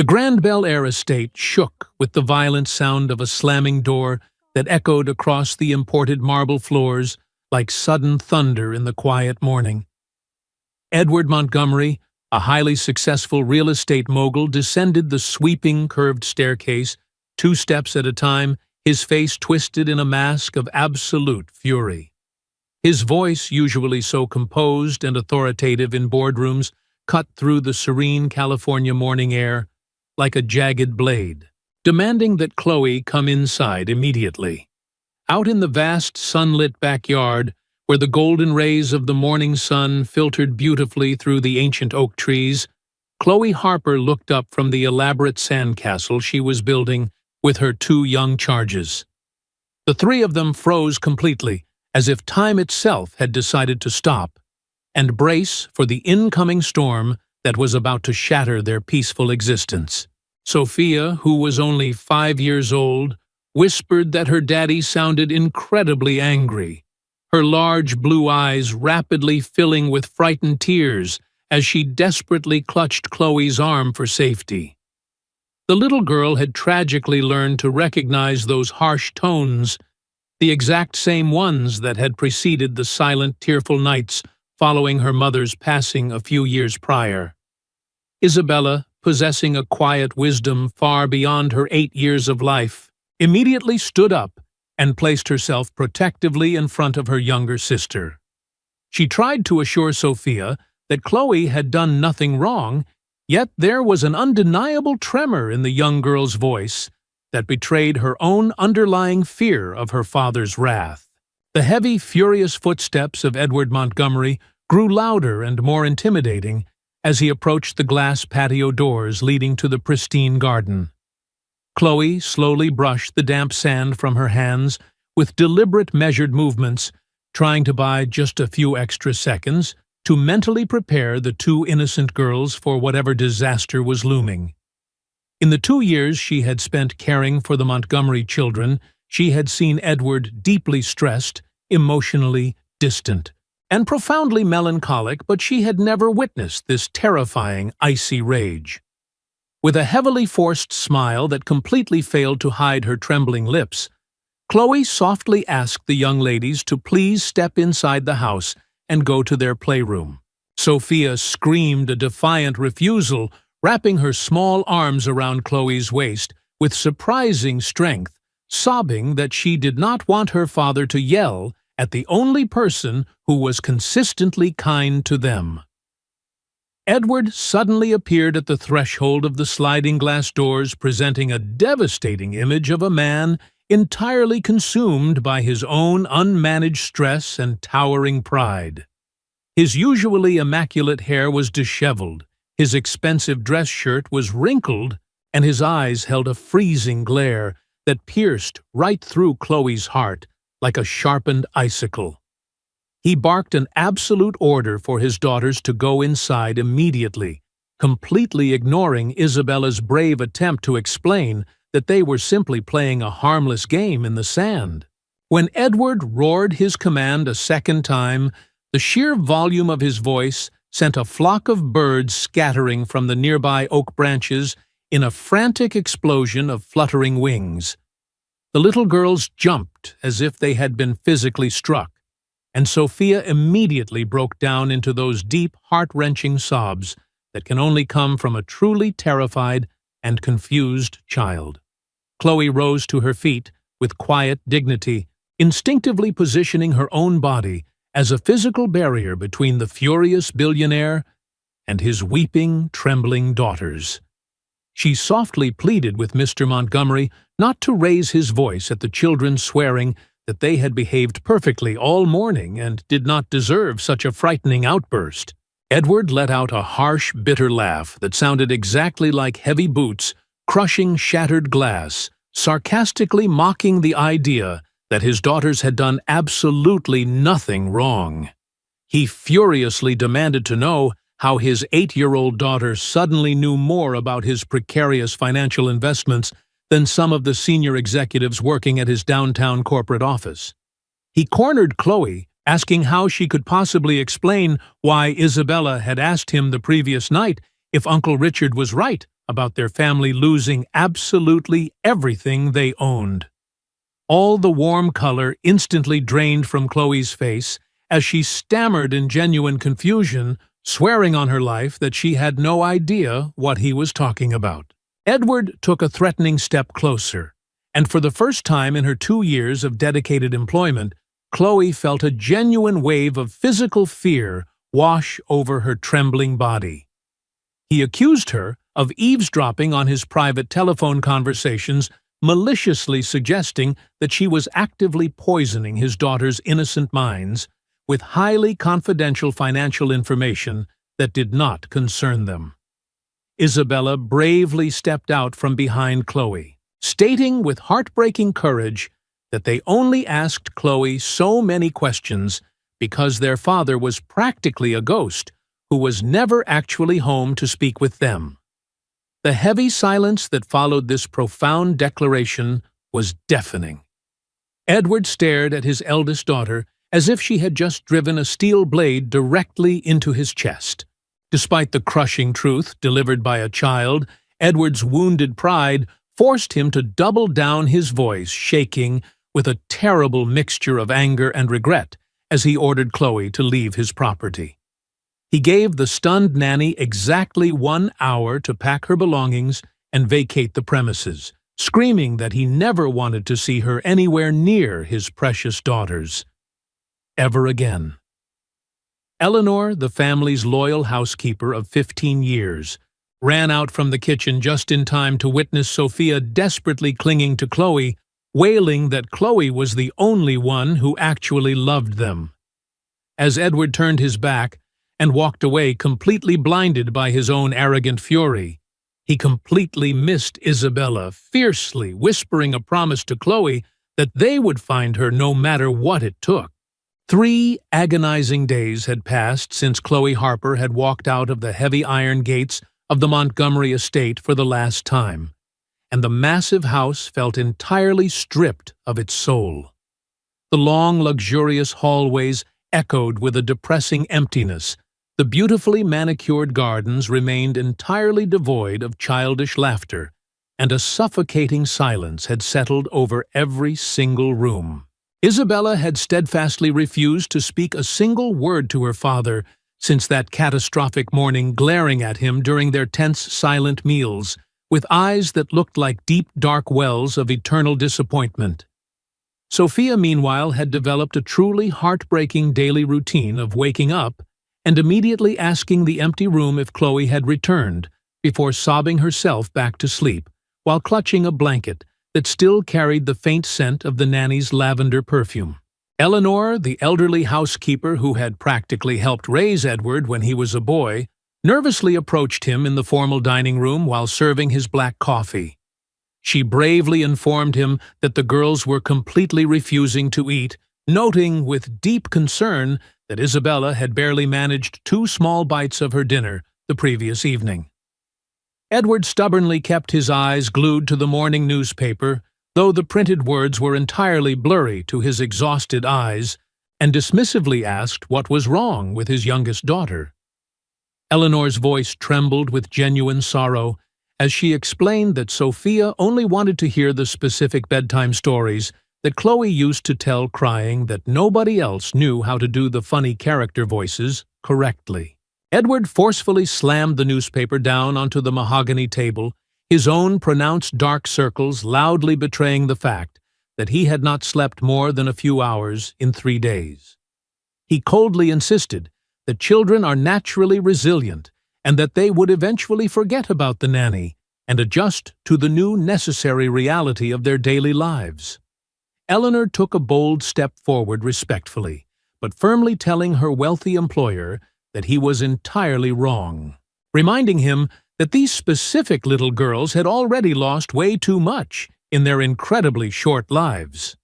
The Grand Bel Air estate shook with the violent sound of a slamming door that echoed across the imported marble floors like sudden thunder in the quiet morning. Edward Montgomery, a highly successful real estate mogul, descended the sweeping, curved staircase, 2 steps at a time, his face twisted in a mask of absolute fury. His voice, usually so composed and authoritative in boardrooms, cut through the serene California morning air like a jagged blade, demanding that Chloe come inside immediately. Out in the vast sunlit backyard, where the golden rays of the morning sun filtered beautifully through the ancient oak trees, Chloe Harper looked up from the elaborate sandcastle she was building with her 2 young charges. The 3 of them froze completely, as if time itself had decided to stop and brace for the incoming storm that was about to shatter their peaceful existence. Sophia, who was only 5 years old, whispered that her daddy sounded incredibly angry, her large blue eyes rapidly filling with frightened tears as she desperately clutched Chloe's arm for safety. The little girl had tragically learned to recognize those harsh tones, the exact same ones that had preceded the silent, tearful nights following her mother's passing a few years prior. Isabella, possessing a quiet wisdom far beyond her 8 years of life, immediately stood up and placed herself protectively in front of her younger sister. She tried to assure Sophia that Chloe had done nothing wrong, yet there was an undeniable tremor in the young girl's voice that betrayed her own underlying fear of her father's wrath. The heavy, furious footsteps of Edward Montgomery grew louder and more intimidating as he approached the glass patio doors leading to the pristine garden. Chloe slowly brushed the damp sand from her hands with deliberate, measured movements, trying to buy just a few extra seconds to mentally prepare the 2 innocent girls for whatever disaster was looming. In the 2 years she had spent caring for the Montgomery children, she had seen Edward deeply stressed, emotionally distant, and profoundly melancholic, but she had never witnessed this terrifying, icy rage. With a heavily forced smile that completely failed to hide her trembling lips, Chloe softly asked the young ladies to please step inside the house and go to their playroom. Sophia screamed a defiant refusal, wrapping her small arms around Chloe's waist with surprising strength, sobbing that she did not want her father to yell at the only person who was consistently kind to them. Edward suddenly appeared at the threshold of the sliding glass doors, presenting a devastating image of a man entirely consumed by his own unmanaged stress and towering pride. His usually immaculate hair was disheveled, his expensive dress shirt was wrinkled, and his eyes held a freezing glare that pierced right through Chloe's heart like a sharpened icicle. He barked an absolute order for his daughters to go inside immediately, completely ignoring Isabella's brave attempt to explain that they were simply playing a harmless game in the sand. When Edward roared his command a second time, the sheer volume of his voice sent a flock of birds scattering from the nearby oak branches in a frantic explosion of fluttering wings. The little girls jumped as if they had been physically struck, and Sophia immediately broke down into those deep, heart-wrenching sobs that can only come from a truly terrified and confused child. Chloe rose to her feet with quiet dignity, instinctively positioning her own body as a physical barrier between the furious billionaire and his weeping, trembling daughters. She softly pleaded with Mr. Montgomery not to raise his voice at the children, swearing that they had behaved perfectly all morning and did not deserve such a frightening outburst. Edward let out a harsh, bitter laugh that sounded exactly like heavy boots crushing shattered glass, sarcastically mocking the idea that his daughters had done absolutely nothing wrong. He furiously demanded to know how his 8-year-old daughter suddenly knew more about his precarious financial investments than some of the senior executives working at his downtown corporate office. He cornered Chloe, asking how she could possibly explain why Isabella had asked him the previous night if Uncle Richard was right about their family losing absolutely everything they owned. All the warm color instantly drained from Chloe's face as she stammered in genuine confusion, swearing on her life that she had no idea what he was talking about. Edward took a threatening step closer, and for the first time in her 2 years of dedicated employment, Chloe felt a genuine wave of physical fear wash over her trembling body. He accused her of eavesdropping on his private telephone conversations, maliciously suggesting that she was actively poisoning his daughter's innocent minds with highly confidential financial information that did not concern them. Isabella bravely stepped out from behind Chloe, stating with heartbreaking courage that they only asked Chloe so many questions because their father was practically a ghost who was never actually home to speak with them. The heavy silence that followed this profound declaration was deafening. Edward stared at his eldest daughter as if she had just driven a steel blade directly into his chest. Despite the crushing truth delivered by a child, Edward's wounded pride forced him to double down, his voice shaking with a terrible mixture of anger and regret as he ordered Chloe to leave his property. He gave the stunned nanny exactly 1 hour to pack her belongings and vacate the premises, screaming that he never wanted to see her anywhere near his precious daughters ever again. Eleanor, the family's loyal housekeeper of 15 years, ran out from the kitchen just in time to witness Sophia desperately clinging to Chloe, wailing that Chloe was the only one who actually loved them. As Edward turned his back and walked away completely blinded by his own arrogant fury, he completely missed Isabella fiercely whispering a promise to Chloe that they would find her no matter what it took. 3 agonizing days had passed since Chloe Harper had walked out of the heavy iron gates of the Montgomery estate for the last time, and the massive house felt entirely stripped of its soul. The long, luxurious hallways echoed with a depressing emptiness. The beautifully manicured gardens remained entirely devoid of childish laughter, and a suffocating silence had settled over every single room. Isabella had steadfastly refused to speak a single word to her father since that catastrophic morning, glaring at him during their tense, silent meals, with eyes that looked like deep, dark wells of eternal disappointment. Sophia, meanwhile, had developed a truly heartbreaking daily routine of waking up and immediately asking the empty room if Chloe had returned, before sobbing herself back to sleep, while clutching a blanket that still carried the faint scent of the nanny's lavender perfume. Eleanor, the elderly housekeeper who had practically helped raise Edward when he was a boy, nervously approached him in the formal dining room while serving his black coffee. She bravely informed him that the girls were completely refusing to eat, noting with deep concern that Isabella had barely managed 2 small bites of her dinner the previous evening. Edward stubbornly kept his eyes glued to the morning newspaper, though the printed words were entirely blurry to his exhausted eyes, and dismissively asked what was wrong with his youngest daughter. Eleanor's voice trembled with genuine sorrow as she explained that Sophia only wanted to hear the specific bedtime stories that Chloe used to tell, crying that nobody else knew how to do the funny character voices correctly. Edward forcefully slammed the newspaper down onto the mahogany table, his own pronounced dark circles loudly betraying the fact that he had not slept more than a few hours in 3 days. He coldly insisted that children are naturally resilient and that they would eventually forget about the nanny and adjust to the new necessary reality of their daily lives. Eleanor took a bold step forward respectfully, but firmly telling her wealthy employer that he was entirely wrong, reminding him that these specific little girls had already lost way too much in their incredibly short lives.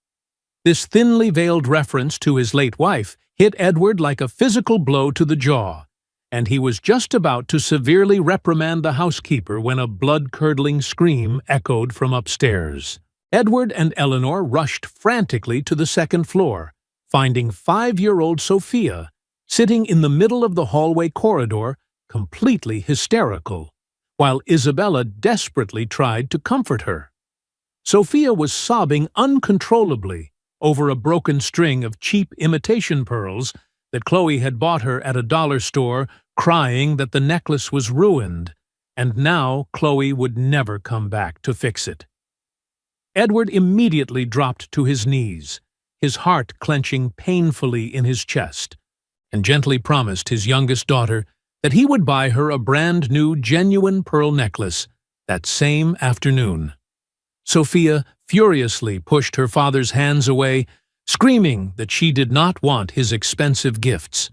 This thinly veiled reference to his late wife hit Edward like a physical blow to the jaw, and he was just about to severely reprimand the housekeeper when a blood-curdling scream echoed from upstairs. Edward and Eleanor rushed frantically to the 2nd floor, finding 5-year-old Sophia sitting in the middle of the hallway corridor, completely hysterical, while Isabella desperately tried to comfort her. Sophia was sobbing uncontrollably over a broken string of cheap imitation pearls that Chloe had bought her at a dollar store, crying that the necklace was ruined, and now Chloe would never come back to fix it. Edward immediately dropped to his knees, his heart clenching painfully in his chest, and gently promised his youngest daughter that he would buy her a brand-new genuine pearl necklace that same afternoon. Sophia furiously pushed her father's hands away, screaming that she did not want his expensive gifts.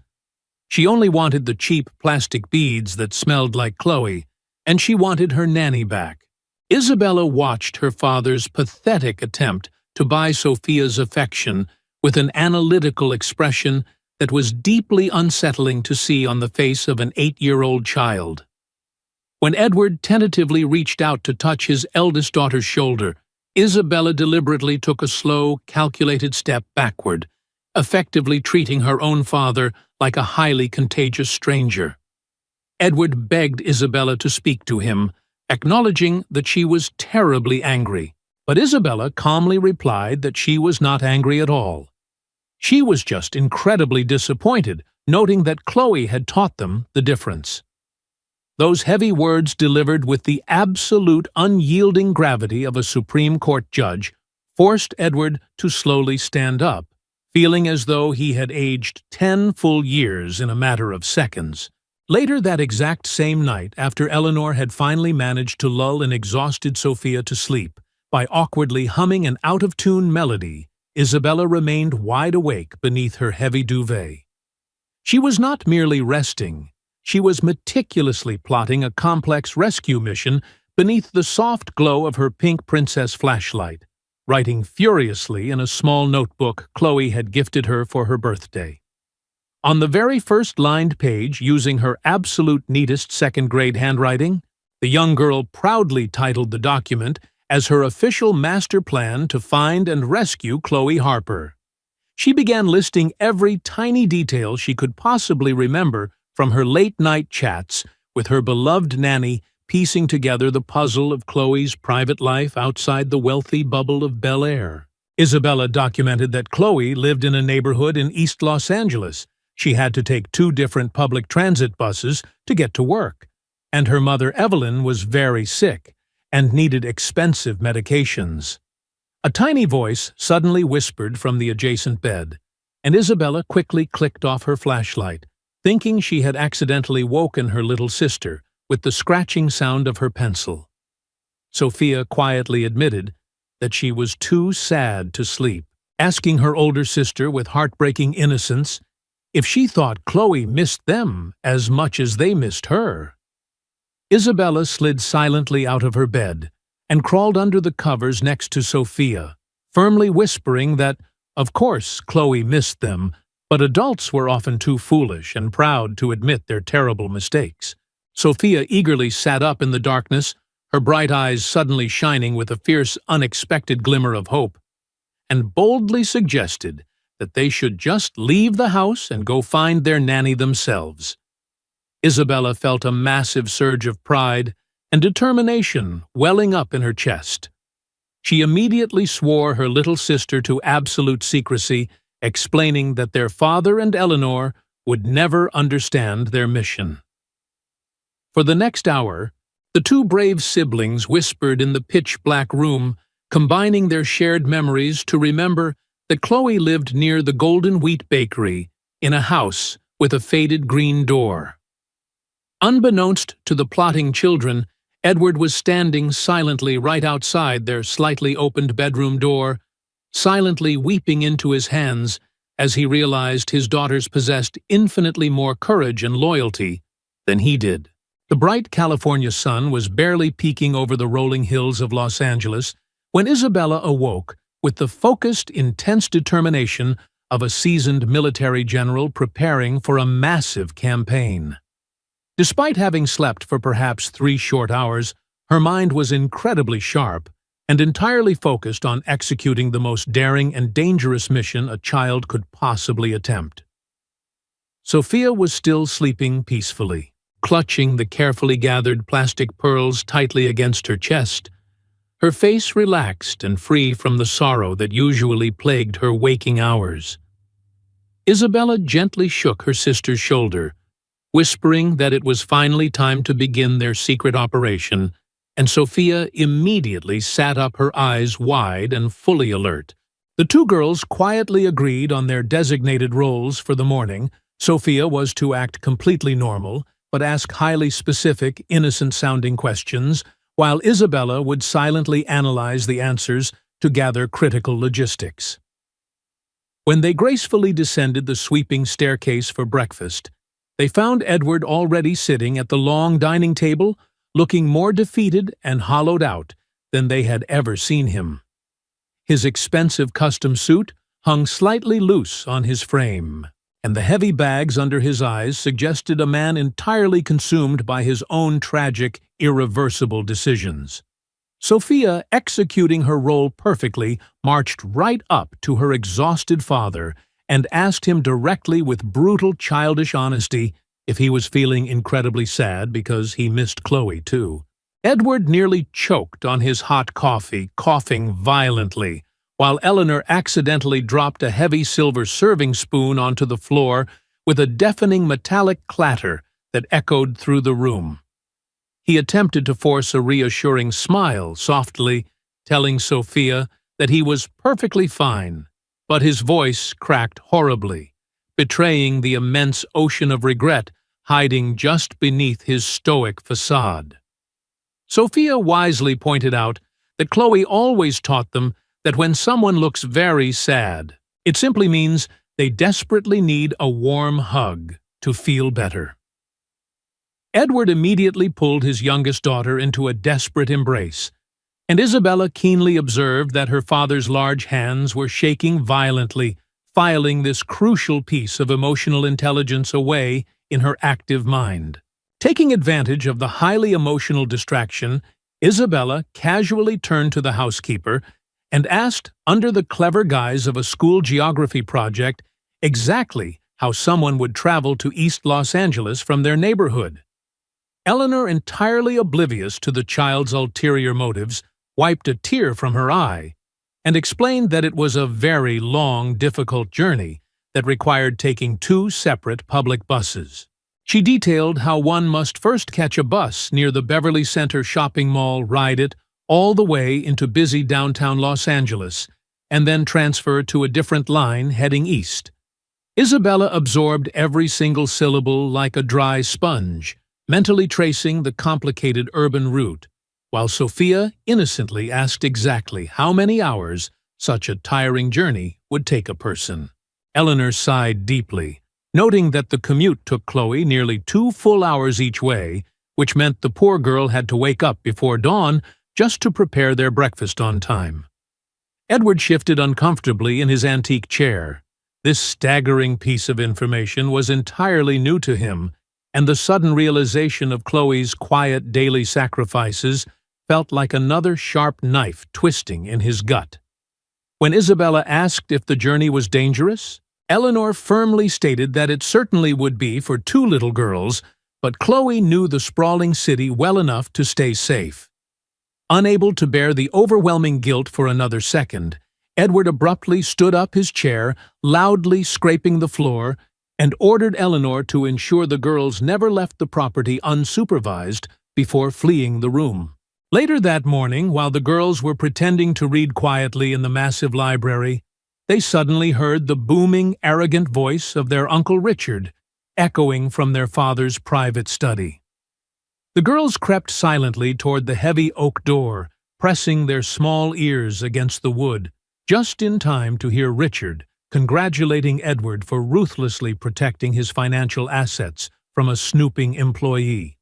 She only wanted the cheap plastic beads that smelled like Chloe, and she wanted her nanny back. Isabella watched her father's pathetic attempt to buy Sophia's affection with an analytical expression that was deeply unsettling to see on the face of an 8-year-old child. When Edward tentatively reached out to touch his eldest daughter's shoulder, Isabella deliberately took a slow, calculated step backward, effectively treating her own father like a highly contagious stranger. Edward begged Isabella to speak to him, acknowledging that she was terribly angry. But Isabella calmly replied that she was not angry at all. She was just incredibly disappointed, noting that Chloe had taught them the difference. Those heavy words delivered with the absolute unyielding gravity of a Supreme Court judge forced Edward to slowly stand up, feeling as though he had aged 10 full years in a matter of seconds. Later that exact same night, after Eleanor had finally managed to lull an exhausted Sophia to sleep by awkwardly humming an out-of-tune melody, Isabella remained wide awake beneath her heavy duvet. She was not merely resting. She was meticulously plotting a complex rescue mission beneath the soft glow of her pink princess flashlight, writing furiously in a small notebook Chloe had gifted her for her birthday. On the very first lined page, using her absolute neatest second-grade handwriting, the young girl proudly titled the document as her official master plan to find and rescue Chloe Harper. She began listing every tiny detail she could possibly remember from her late-night chats with her beloved nanny, piecing together the puzzle of Chloe's private life outside the wealthy bubble of Bel-Air. Isabella documented that Chloe lived in a neighborhood in East Los Angeles. She had to take 2 different public transit buses to get to work, and her mother Evelyn was very sick and needed expensive medications. A tiny voice suddenly whispered from the adjacent bed, and Isabella quickly clicked off her flashlight, thinking she had accidentally woken her little sister with the scratching sound of her pencil. Sophia quietly admitted that she was too sad to sleep, asking her older sister with heartbreaking innocence if she thought Chloe missed them as much as they missed her. Isabella slid silently out of her bed and crawled under the covers next to Sophia, firmly whispering that, of course, Chloe missed them, but adults were often too foolish and proud to admit their terrible mistakes. Sophia eagerly sat up in the darkness, her bright eyes suddenly shining with a fierce, unexpected glimmer of hope, and boldly suggested that they should just leave the house and go find their nanny themselves. Isabella felt a massive surge of pride and determination welling up in her chest. She immediately swore her little sister to absolute secrecy, explaining that their father and Eleanor would never understand their mission. For the next hour, the 2 brave siblings whispered in the pitch-black room, combining their shared memories to remember that Chloe lived near the Golden Wheat Bakery in a house with a faded green door. Unbeknownst to the plotting children, Edward was standing silently right outside their slightly opened bedroom door, silently weeping into his hands as he realized his daughters possessed infinitely more courage and loyalty than he did. The bright California sun was barely peeking over the rolling hills of Los Angeles when Isabella awoke with the focused, intense determination of a seasoned military general preparing for a massive campaign. Despite having slept for perhaps 3 short hours, her mind was incredibly sharp and entirely focused on executing the most daring and dangerous mission a child could possibly attempt. Sophia was still sleeping peacefully. clutching the carefully gathered plastic pearls tightly against her chest, her face relaxed and free from the sorrow that usually plagued her waking hours. Isabella gently shook her sister's shoulder, whispering that it was finally time to begin their secret operation, and Sophia immediately sat up, her eyes wide and fully alert. The two girls quietly agreed on their designated roles for the morning. Sophia was to act completely normal, but ask highly specific, innocent-sounding questions, while Isabella would silently analyze the answers to gather critical logistics. When they gracefully descended the sweeping staircase for breakfast, they found Edward already sitting at the long dining table, looking more defeated and hollowed out than they had ever seen him. His expensive custom suit hung slightly loose on his frame, and the heavy bags under his eyes suggested a man entirely consumed by his own tragic, irreversible decisions. Sophia, executing her role perfectly, marched right up to her exhausted father and asked him directly with brutal, childish honesty if he was feeling incredibly sad because he missed Chloe too. Edward nearly choked on his hot coffee, coughing violently, while Eleanor accidentally dropped a heavy silver serving spoon onto the floor with a deafening metallic clatter that echoed through the room. He attempted to force a reassuring smile, softly telling Sophia that he was perfectly fine, but his voice cracked horribly, betraying the immense ocean of regret hiding just beneath his stoic facade. Sophia wisely pointed out that Chloe always taught them that when someone looks very sad, it simply means they desperately need a warm hug to feel better. Edward immediately pulled his youngest daughter into a desperate embrace, and Isabella keenly observed that her father's large hands were shaking violently, filing this crucial piece of emotional intelligence away in her active mind. Taking advantage of the highly emotional distraction, Isabella casually turned to the housekeeper and asked, under the clever guise of a school geography project, exactly how someone would travel to East Los Angeles from their neighborhood. Eleanor, entirely oblivious to the child's ulterior motives, wiped a tear from her eye and explained that it was a very long, difficult journey that required taking 2 separate public buses. She detailed how one must first catch a bus near the Beverly Center shopping mall, ride it all the way into busy downtown Los Angeles, and then transfer to a different line heading east. Isabella absorbed every single syllable like a dry sponge, mentally tracing the complicated urban route, while Sophia innocently asked exactly how many hours such a tiring journey would take a person. Eleanor sighed deeply, noting that the commute took Chloe nearly 2 full hours each way, which meant the poor girl had to wake up before dawn just to prepare their breakfast on time. Edward shifted uncomfortably in his antique chair. This staggering piece of information was entirely new to him, and the sudden realization of Chloe's quiet daily sacrifices felt like another sharp knife twisting in his gut. When Isabella asked if the journey was dangerous, Eleanor firmly stated that it certainly would be for 2 little girls, but Chloe knew the sprawling city well enough to stay safe. Unable to bear the overwhelming guilt for another second, Edward abruptly stood up his chair, loudly scraping the floor, and ordered Eleanor to ensure the girls never left the property unsupervised before fleeing the room. Later that morning, while the girls were pretending to read quietly in the massive library, they suddenly heard the booming, arrogant voice of their Uncle Richard echoing from their father's private study. The girls crept silently toward the heavy oak door, pressing their small ears against the wood, just in time to hear Richard congratulating Edward for ruthlessly protecting his financial assets from a snooping employee.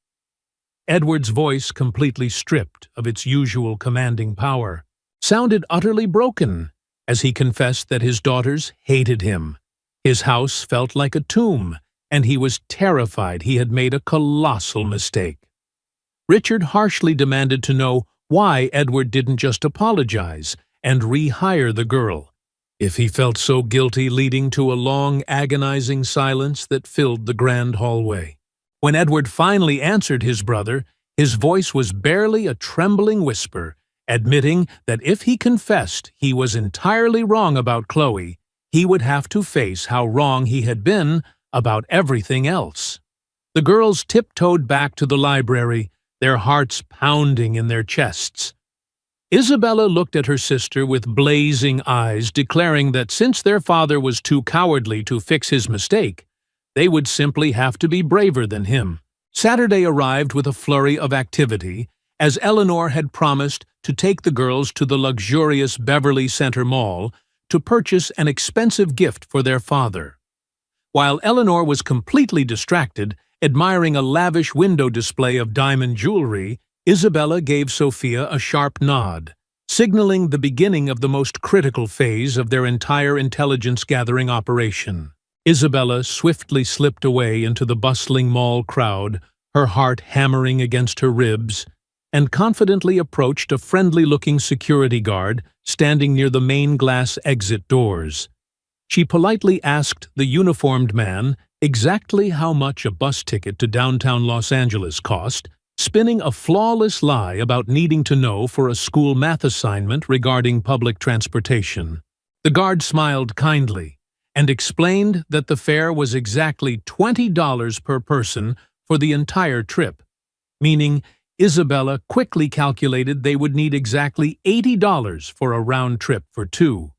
Edward's voice, completely stripped of its usual commanding power, sounded utterly broken as he confessed that his daughters hated him. His house felt like a tomb, and he was terrified he had made a colossal mistake. Richard harshly demanded to know why Edward didn't just apologize and rehire the girl, if he felt so guilty, leading to a long, agonizing silence that filled the grand hallway. When Edward finally answered his brother, his voice was barely a trembling whisper, admitting that if he confessed he was entirely wrong about Chloe, he would have to face how wrong he had been about everything else. The girls tiptoed back to the library, their hearts pounding in their chests. Isabella looked at her sister with blazing eyes, declaring that since their father was too cowardly to fix his mistake, they would simply have to be braver than him. Saturday arrived with a flurry of activity, as Eleanor had promised to take the girls to the luxurious Beverly Center Mall to purchase an expensive gift for their father. While Eleanor was completely distracted, admiring a lavish window display of diamond jewelry, Isabella gave Sophia a sharp nod, signaling the beginning of the most critical phase of their entire intelligence-gathering operation. Isabella swiftly slipped away into the bustling mall crowd, her heart hammering against her ribs, and confidently approached a friendly-looking security guard standing near the main glass exit doors. She politely asked the uniformed man exactly how much a bus ticket to downtown Los Angeles cost, spinning a flawless lie about needing to know for a school math assignment regarding public transportation. The guard smiled kindly and explained that the fare was exactly $20 per person for the entire trip, meaning Isabella quickly calculated they would need exactly $80 for a round trip for two.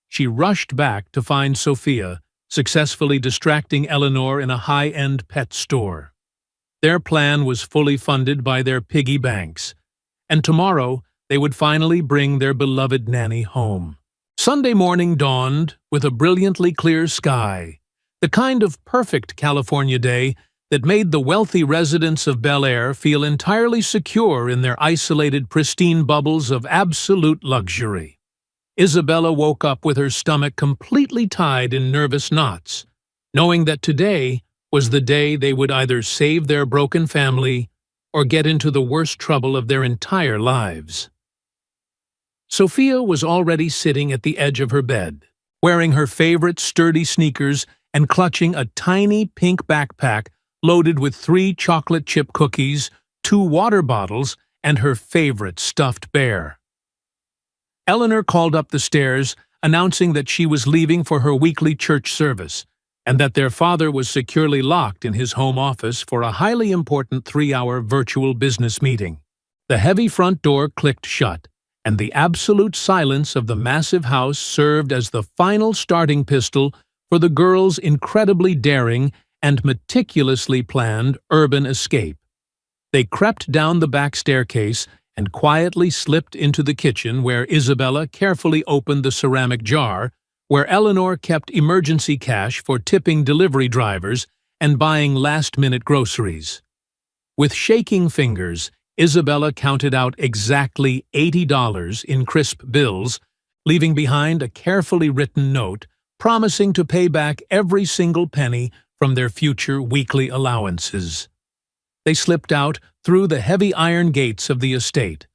She rushed back to find Sophia, successfully distracting Eleanor in a high-end pet store. Their plan was fully funded by their piggy banks, and tomorrow they would finally bring their beloved Nanny home. Sunday morning dawned with a brilliantly clear sky, the kind of perfect California day that made the wealthy residents of Bel Air feel entirely secure in their isolated, pristine bubbles of absolute luxury. Isabella woke up with her stomach completely tied in nervous knots, knowing that today was the day they would either save their broken family or get into the worst trouble of their entire lives. Sophia was already sitting at the edge of her bed, wearing her favorite sturdy sneakers and clutching a tiny pink backpack loaded with 3 chocolate chip cookies, 2 water bottles, and her favorite stuffed bear. Eleanor called up the stairs, announcing that she was leaving for her weekly church service, and that their father was securely locked in his home office for a highly important 3-hour virtual business meeting. The heavy front door clicked shut, and the absolute silence of the massive house served as the final starting pistol for the girls' incredibly daring and meticulously planned urban escape. They crept down the back staircase and quietly slipped into the kitchen, where Isabella carefully opened the ceramic jar, where Eleanor kept emergency cash for tipping delivery drivers and buying last-minute groceries. With shaking fingers, Isabella counted out exactly $80 in crisp bills, leaving behind a carefully written note promising to pay back every single penny from their future weekly allowances. They slipped out through the heavy iron gates of the estate,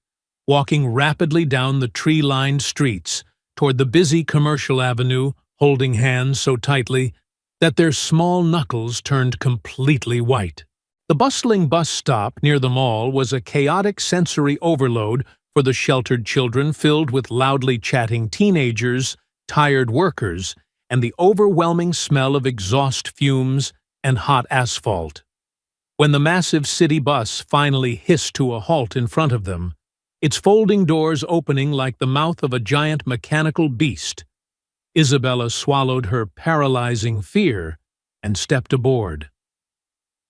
walking rapidly down the tree-lined streets toward the busy commercial avenue, holding hands so tightly that their small knuckles turned completely white. The bustling bus stop near the mall was a chaotic sensory overload for the sheltered children, filled with loudly chatting teenagers, tired workers, and the overwhelming smell of exhaust fumes and hot asphalt. When the massive city bus finally hissed to a halt in front of them, its folding doors opening like the mouth of a giant mechanical beast, Isabella swallowed her paralyzing fear and stepped aboard.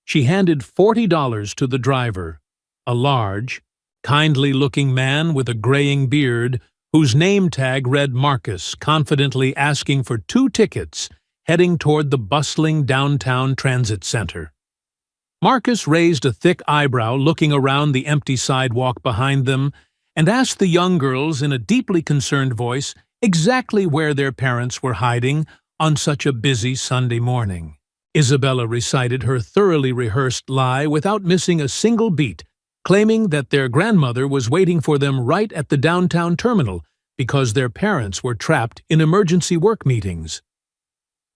She handed $40 to the driver, a large, kindly-looking man with a graying beard whose name tag read Marcus, confidently asking for 2 tickets heading toward the bustling downtown transit center. Marcus raised a thick eyebrow, looking around the empty sidewalk behind them, and asked the young girls in a deeply concerned voice exactly where their parents were hiding on such a busy Sunday morning. Isabella recited her thoroughly rehearsed lie without missing a single beat, claiming that their grandmother was waiting for them right at the downtown terminal because their parents were trapped in emergency work meetings.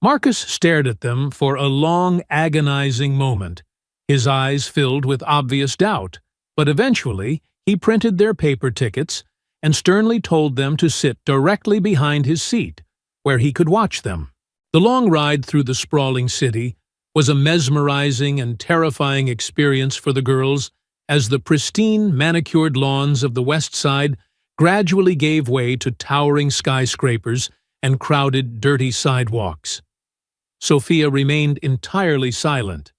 Marcus stared at them for a long, agonizing moment, his eyes filled with obvious doubt, but eventually he printed their paper tickets and sternly told them to sit directly behind his seat, where he could watch them. The long ride through the sprawling city was a mesmerizing and terrifying experience for the girls as the pristine, manicured lawns of the West Side gradually gave way to towering skyscrapers and crowded, dirty sidewalks. Sophia remained entirely silent,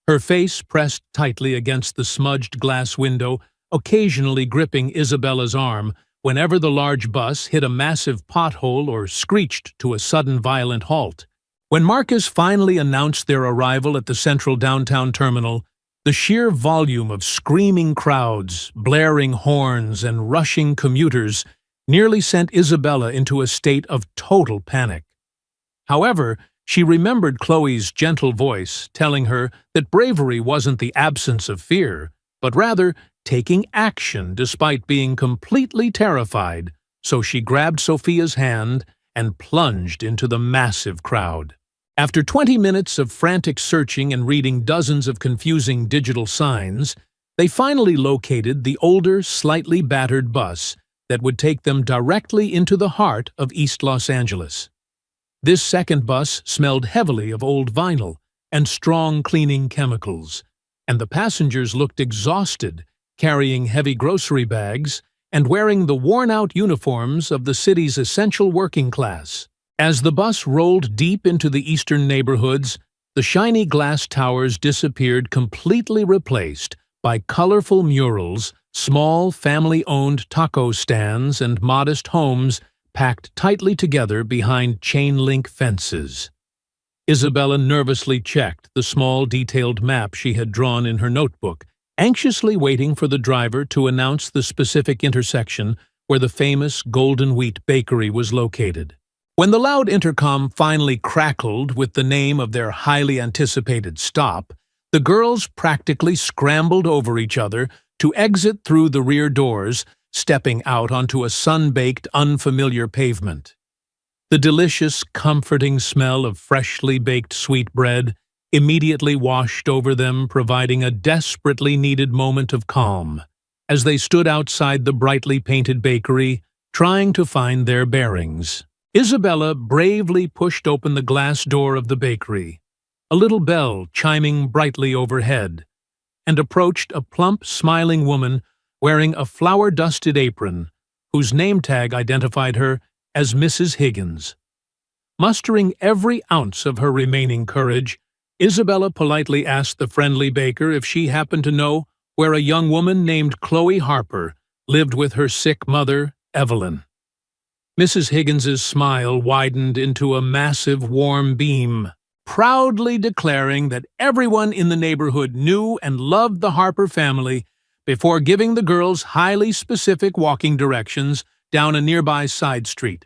her face pressed tightly against the smudged glass window, occasionally gripping Isabella's arm whenever the large bus hit a massive pothole or screeched to a sudden violent halt. When Marcus finally announced their arrival at the central downtown terminal, the sheer volume of screaming crowds, blaring horns, and rushing commuters nearly sent Isabella into a state of total panic. However, she remembered Chloe's gentle voice telling her that bravery wasn't the absence of fear, but rather taking action despite being completely terrified, so she grabbed Sophia's hand and plunged into the massive crowd. After 20 minutes of frantic searching and reading dozens of confusing digital signs, they finally located the older, slightly battered bus that would take them directly into the heart of East Los Angeles. This second bus smelled heavily of old vinyl and strong cleaning chemicals, and the passengers looked exhausted, carrying heavy grocery bags and wearing the worn-out uniforms of the city's essential working class. As the bus rolled deep into the eastern neighborhoods, the shiny glass towers disappeared, completely replaced by colorful murals, small family-owned taco stands, and modest homes packed tightly together behind chain-link fences. Isabella nervously checked the small, detailed map she had drawn in her notebook, anxiously waiting for the driver to announce the specific intersection where the famous Golden Wheat Bakery was located. When the loud intercom finally crackled with the name of their highly anticipated stop, the girls practically scrambled over each other to exit through the rear doors, stepping out onto a sun-baked, unfamiliar pavement. The delicious, comforting smell of freshly baked sweetbread immediately washed over them, providing a desperately needed moment of calm as they stood outside the brightly painted bakery, trying to find their bearings. Isabella bravely pushed open the glass door of the bakery, a little bell chiming brightly overhead, and approached a plump, smiling woman wearing a flour-dusted apron, whose name tag identified her as Mrs. Higgins. Mustering every ounce of her remaining courage, Isabella politely asked the friendly baker if she happened to know where a young woman named Chloe Harper lived with her sick mother, Evelyn. Mrs. Higgins's smile widened into a massive, warm beam, proudly declaring that everyone in the neighborhood knew and loved the Harper family before giving the girls highly specific walking directions down a nearby side street.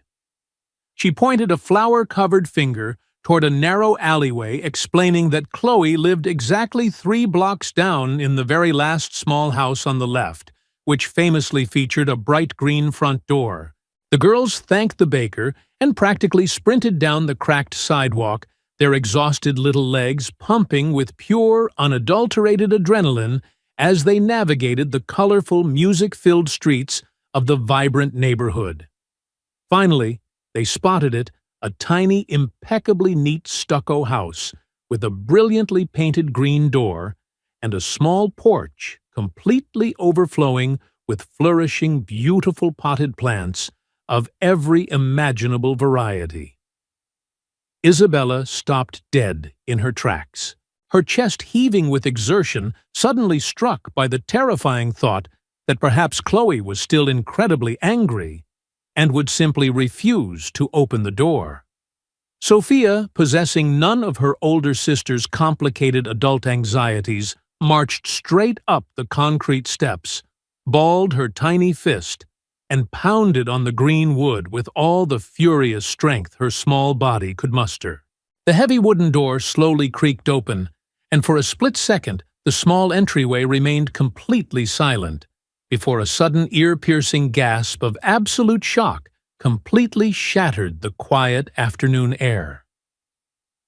She pointed a flour-covered finger toward a narrow alleyway, explaining that Chloe lived exactly 3 blocks down in the very last small house on the left, which famously featured a bright green front door. The girls thanked the baker and practically sprinted down the cracked sidewalk, their exhausted little legs pumping with pure, unadulterated adrenaline as they navigated the colorful, music-filled streets of the vibrant neighborhood. Finally, they spotted it, a tiny, impeccably neat stucco house with a brilliantly painted green door and a small porch completely overflowing with flourishing, beautiful potted plants of every imaginable variety. Isabella stopped dead in her tracks, her chest heaving with exertion, suddenly struck by the terrifying thought that perhaps Chloe was still incredibly angry and would simply refuse to open the door. Sophia, possessing none of her older sister's complicated adult anxieties, marched straight up the concrete steps, balled her tiny fist, and pounded on the green wood with all the furious strength her small body could muster. The heavy wooden door slowly creaked open, and for a split second the small entryway remained completely silent, before a sudden ear-piercing gasp of absolute shock completely shattered the quiet afternoon air.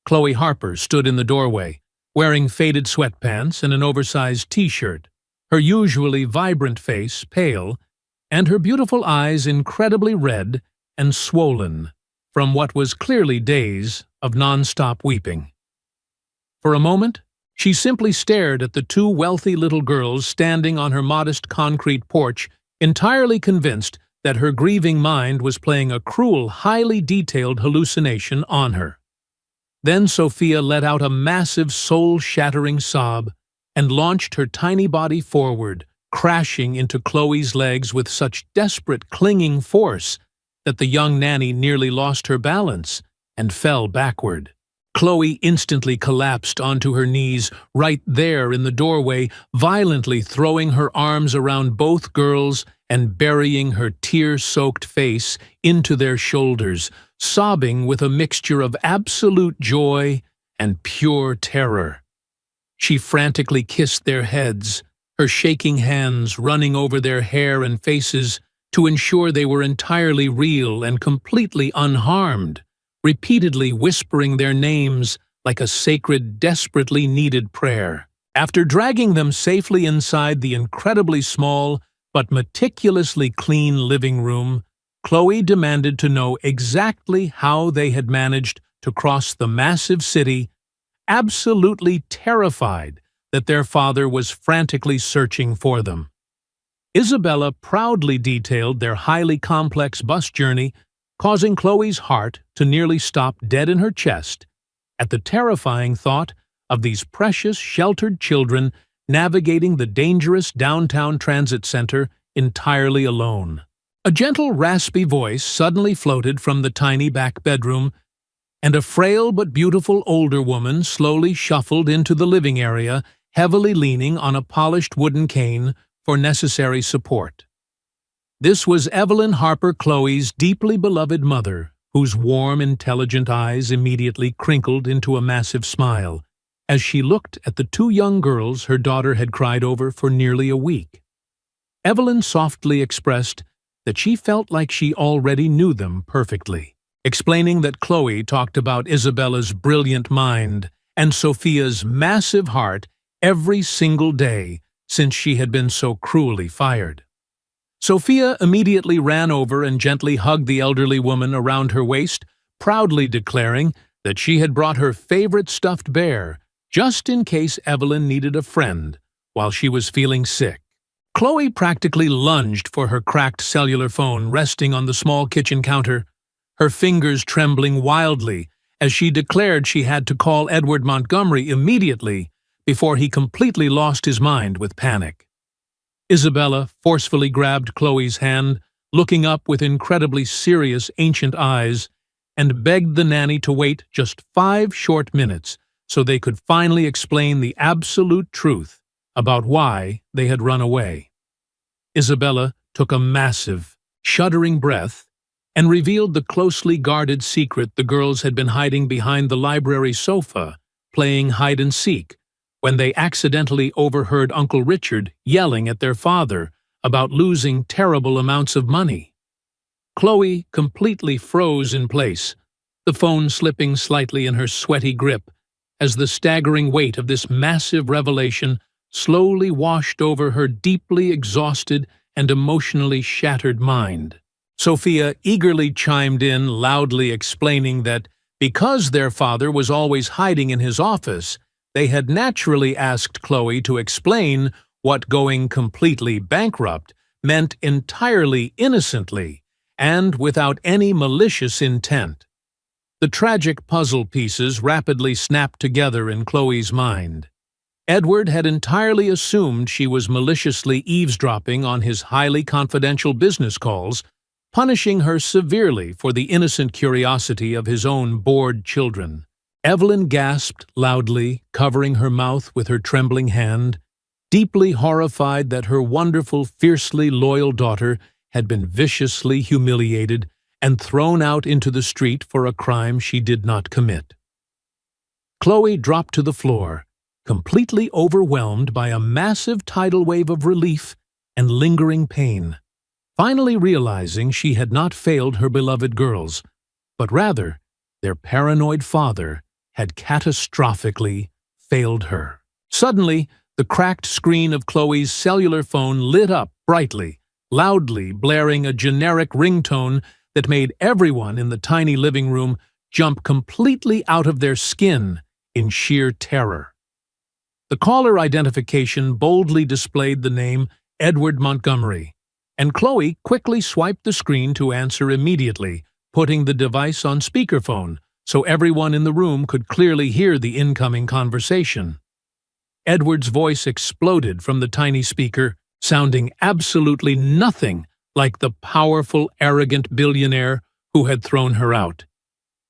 Chloe Harper stood in the doorway, wearing faded sweatpants and an oversized t-shirt, her usually vibrant face pale, and her beautiful eyes incredibly red and swollen from what was clearly days of non-stop weeping. For a moment, she simply stared at the two wealthy little girls standing on her modest concrete porch, entirely convinced that her grieving mind was playing a cruel, highly detailed hallucination on her. Then Sophia let out a massive, soul-shattering sob and launched her tiny body forward, crashing into Chloe's legs with such desperate, clinging force that the young nanny nearly lost her balance and fell backward. Chloe instantly collapsed onto her knees right there in the doorway, violently throwing her arms around both girls and burying her tear-soaked face into their shoulders, sobbing with a mixture of absolute joy and pure terror. She frantically kissed their heads, her shaking hands running over their hair and faces to ensure they were entirely real and completely unharmed, repeatedly whispering their names like a sacred, desperately needed prayer. After dragging them safely inside the incredibly small but meticulously clean living room, Chloe demanded to know exactly how they had managed to cross the massive city, absolutely terrified that their father was frantically searching for them. Isabella proudly detailed their highly complex bus journey, causing Chloe's heart to nearly stop dead in her chest at the terrifying thought of these precious, sheltered children navigating the dangerous downtown transit center entirely alone. A gentle, raspy voice suddenly floated from the tiny back bedroom, and a frail but beautiful older woman slowly shuffled into the living area, heavily leaning on a polished wooden cane for necessary support. This was Evelyn Harper Chloe's deeply beloved mother, whose warm, intelligent eyes immediately crinkled into a massive smile as she looked at the two young girls her daughter had cried over for nearly a week. Evelyn softly expressed that she felt like she already knew them perfectly, explaining that Chloe talked about Isabella's brilliant mind and Sophia's massive heart every single day since she had been so cruelly fired. Sophia immediately ran over and gently hugged the elderly woman around her waist, proudly declaring that she had brought her favorite stuffed bear just in case Evelyn needed a friend while she was feeling sick. Chloe practically lunged for her cracked cellular phone resting on the small kitchen counter, her fingers trembling wildly as she declared she had to call Edward Montgomery immediately before he completely lost his mind with panic. Isabella forcefully grabbed Chloe's hand, looking up with incredibly serious ancient eyes, and begged the nanny to wait just 5 short minutes so they could finally explain the absolute truth about why they had run away. Isabella took a massive, shuddering breath and revealed the closely guarded secret the girls had been hiding behind the library sofa, playing hide-and-seek, when they accidentally overheard Uncle Richard yelling at their father about losing terrible amounts of money. Chloe completely froze in place, the phone slipping slightly in her sweaty grip as the staggering weight of this massive revelation slowly washed over her deeply exhausted and emotionally shattered mind. Sophia eagerly chimed in, loudly explaining that because their father was always hiding in his office, they had naturally asked Chloe to explain what going completely bankrupt meant entirely innocently and without any malicious intent. The tragic puzzle pieces rapidly snapped together in Chloe's mind. Edward had entirely assumed she was maliciously eavesdropping on his highly confidential business calls, punishing her severely for the innocent curiosity of his own bored children. Evelyn gasped loudly, covering her mouth with her trembling hand, deeply horrified that her wonderful, fiercely loyal daughter had been viciously humiliated and thrown out into the street for a crime she did not commit. Chloe dropped to the floor, completely overwhelmed by a massive tidal wave of relief and lingering pain, finally realizing she had not failed her beloved girls, but rather their paranoid father had catastrophically failed her. Suddenly, the cracked screen of Chloe's cellular phone lit up brightly, loudly blaring a generic ringtone that made everyone in the tiny living room jump completely out of their skin in sheer terror. The caller identification boldly displayed the name Edward Montgomery, and Chloe quickly swiped the screen to answer immediately, putting the device on speakerphone so everyone in the room could clearly hear the incoming conversation. Edward's voice exploded from the tiny speaker, sounding absolutely nothing like the powerful, arrogant billionaire who had thrown her out.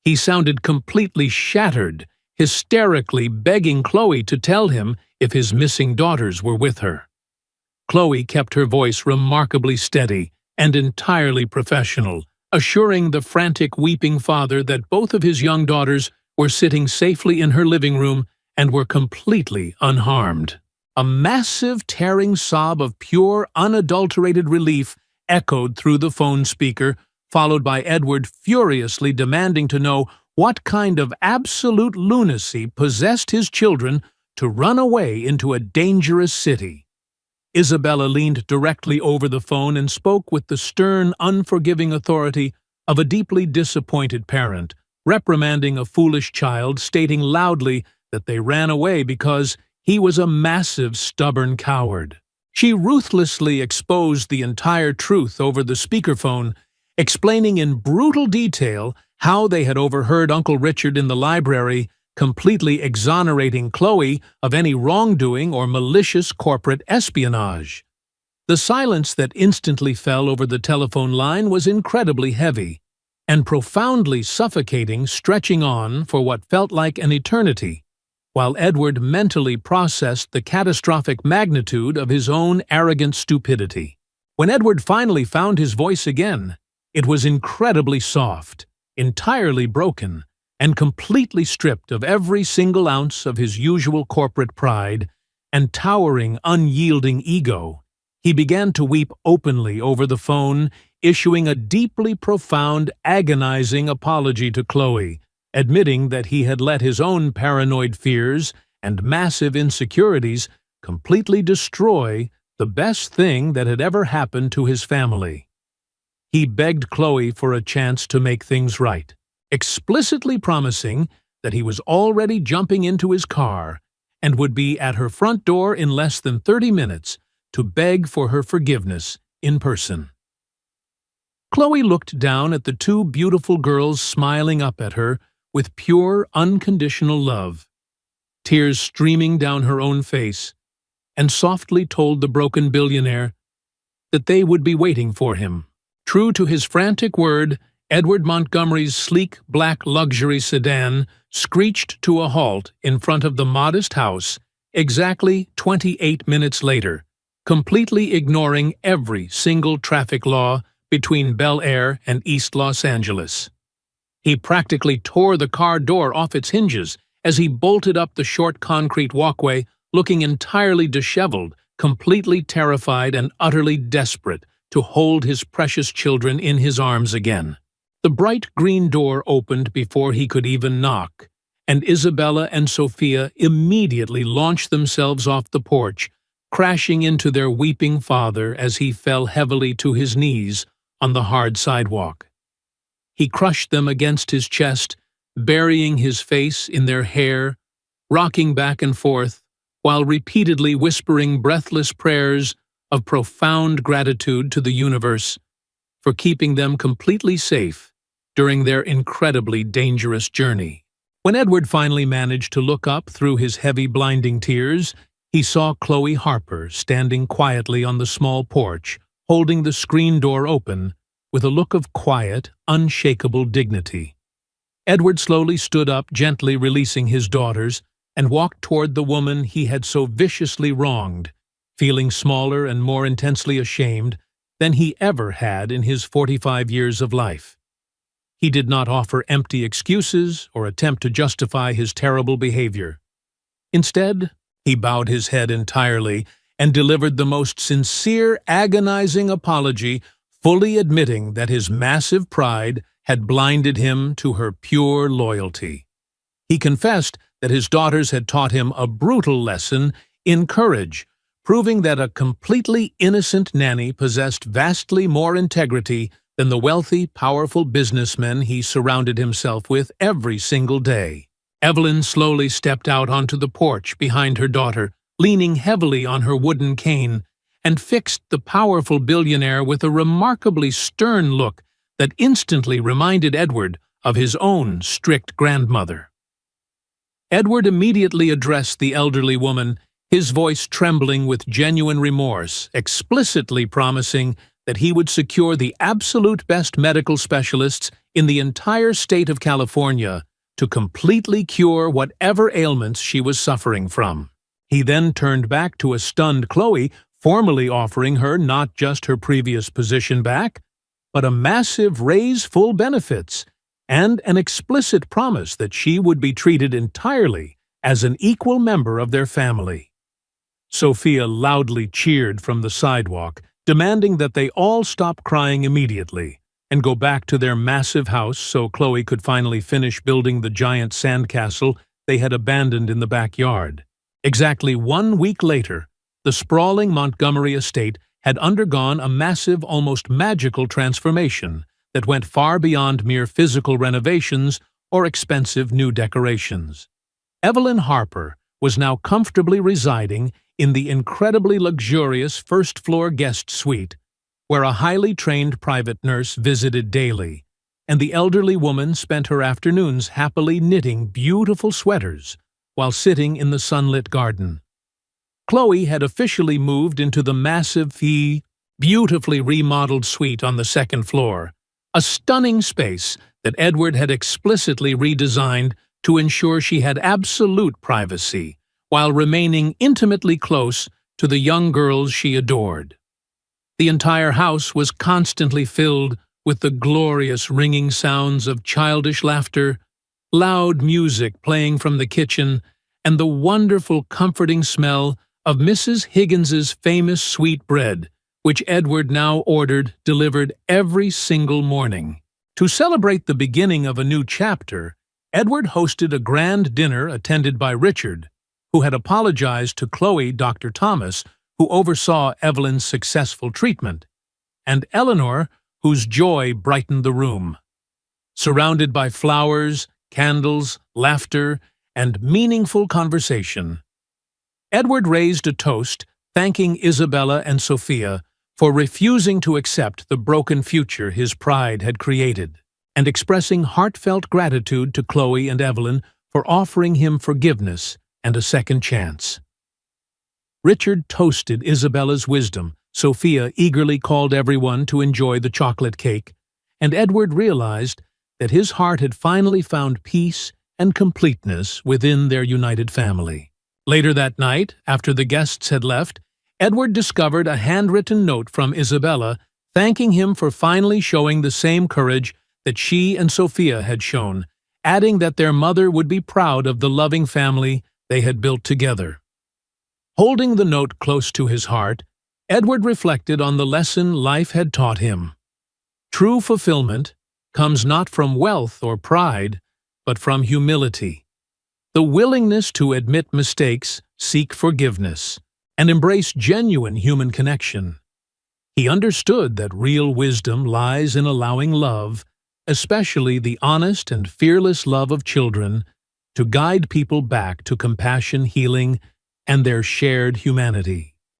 He sounded completely shattered, hysterically begging Chloe to tell him if his missing daughters were with her. Chloe kept her voice remarkably steady and entirely professional, assuring the frantic, weeping father that both of his young daughters were sitting safely in her living room and were completely unharmed. A massive, tearing sob of pure, unadulterated relief echoed through the phone speaker, followed by Edward furiously demanding to know what kind of absolute lunacy possessed his children to run away into a dangerous city. Isabella leaned directly over the phone and spoke with the stern, unforgiving authority of a deeply disappointed parent, reprimanding a foolish child, stating loudly that they ran away because he was a massive, stubborn coward. She ruthlessly exposed the entire truth over the speakerphone, explaining in brutal detail how they had overheard Uncle Richard in the library, completely exonerating Chloe of any wrongdoing or malicious corporate espionage. The silence that instantly fell over the telephone line was incredibly heavy and profoundly suffocating, stretching on for what felt like an eternity, while Edward mentally processed the catastrophic magnitude of his own arrogant stupidity. When Edward finally found his voice again, it was incredibly soft, entirely broken, and completely stripped of every single ounce of his usual corporate pride and towering, unyielding ego. He began to weep openly over the phone, issuing a deeply profound, agonizing apology to Chloe, admitting that he had let his own paranoid fears and massive insecurities completely destroy the best thing that had ever happened to his family. He begged Chloe for a chance to make things right, explicitly promising that he was already jumping into his car and would be at her front door in less than 30 minutes to beg for her forgiveness in person. Chloe looked down at the two beautiful girls smiling up at her with pure, unconditional love, tears streaming down her own face, and softly told the broken billionaire that they would be waiting for him. True to his frantic word, Edward Montgomery's sleek black luxury sedan screeched to a halt in front of the modest house exactly 28 minutes later, completely ignoring every single traffic law between Bel Air and East Los Angeles. He practically tore the car door off its hinges as he bolted up the short concrete walkway, looking entirely disheveled, completely terrified and utterly desperate to hold his precious children in his arms again. The bright green door opened before he could even knock, and Isabella and Sophia immediately launched themselves off the porch, crashing into their weeping father as he fell heavily to his knees on the hard sidewalk. He crushed them against his chest, burying his face in their hair, rocking back and forth, while repeatedly whispering breathless prayers of profound gratitude to the universe for keeping them completely safe during their incredibly dangerous journey. When Edward finally managed to look up through his heavy, blinding tears, he saw Chloe Harper standing quietly on the small porch, holding the screen door open, with a look of quiet, unshakable dignity. Edward slowly stood up, gently releasing his daughters, and walked toward the woman he had so viciously wronged, feeling smaller and more intensely ashamed than he ever had in his 45 years of life. He did not offer empty excuses or attempt to justify his terrible behavior. Instead, he bowed his head entirely and delivered the most sincere, agonizing apology, fully admitting that his massive pride had blinded him to her pure loyalty. He confessed that his daughters had taught him a brutal lesson in courage, proving that a completely innocent Nanny possessed vastly more integrity than the wealthy, powerful businessmen he surrounded himself with every single day. Evelyn slowly stepped out onto the porch behind her daughter, leaning heavily on her wooden cane, and fixed the powerful billionaire with a remarkably stern look that instantly reminded Edward of his own strict grandmother. Edward immediately addressed the elderly woman, his voice trembling with genuine remorse, explicitly promising that he would secure the absolute best medical specialists in the entire state of California to completely cure whatever ailments she was suffering from. He then turned back to a stunned Chloe, formally offering her not just her previous position back, but a massive raise, full benefits, and an explicit promise that she would be treated entirely as an equal member of their family. Sophia loudly cheered from the sidewalk, demanding that they all stop crying immediately and go back to their massive house so Chloe could finally finish building the giant sandcastle they had abandoned in the backyard. Exactly 1 week later, the sprawling Montgomery estate had undergone a massive, almost magical transformation that went far beyond mere physical renovations or expensive new decorations. Evelyn Harper was now comfortably residing in the incredibly luxurious first-floor guest suite, where a highly trained private nurse visited daily, and the elderly woman spent her afternoons happily knitting beautiful sweaters while sitting in the sunlit garden. Chloe had officially moved into the massive, beautifully remodeled suite on the second floor, a stunning space that Edward had explicitly redesigned to ensure she had absolute privacy while remaining intimately close to the young girls she adored. The entire house was constantly filled with the glorious ringing sounds of childish laughter, loud music playing from the kitchen, and the wonderful, comforting smell of Mrs. Higgins's famous sweet bread, which Edward now ordered delivered every single morning. To celebrate the beginning of a new chapter, Edward hosted a grand dinner attended by Richard, who had apologized to Chloe, Dr. Thomas, who oversaw Evelyn's successful treatment, and Eleanor, whose joy brightened the room. Surrounded by flowers, candles, laughter, and meaningful conversation, Edward raised a toast thanking Isabella and Sophia for refusing to accept the broken future his pride had created, and expressing heartfelt gratitude to Chloe and Evelyn for offering him forgiveness and a second chance. Richard toasted Isabella's wisdom, Sophia eagerly called everyone to enjoy the chocolate cake, and Edward realized that his heart had finally found peace and completeness within their united family. Later that night, after the guests had left, Edward discovered a handwritten note from Isabella thanking him for finally showing the same courage that she and Sophia had shown, adding that their mother would be proud of the loving family they had built together. Holding the note close to his heart, Edward reflected on the lesson life had taught him. True fulfillment comes not from wealth or pride, but from humility. The willingness to admit mistakes, seek forgiveness, and embrace genuine human connection. He understood that real wisdom lies in allowing love, especially the honest and fearless love of children, to guide people back to compassion, healing, and their shared humanity.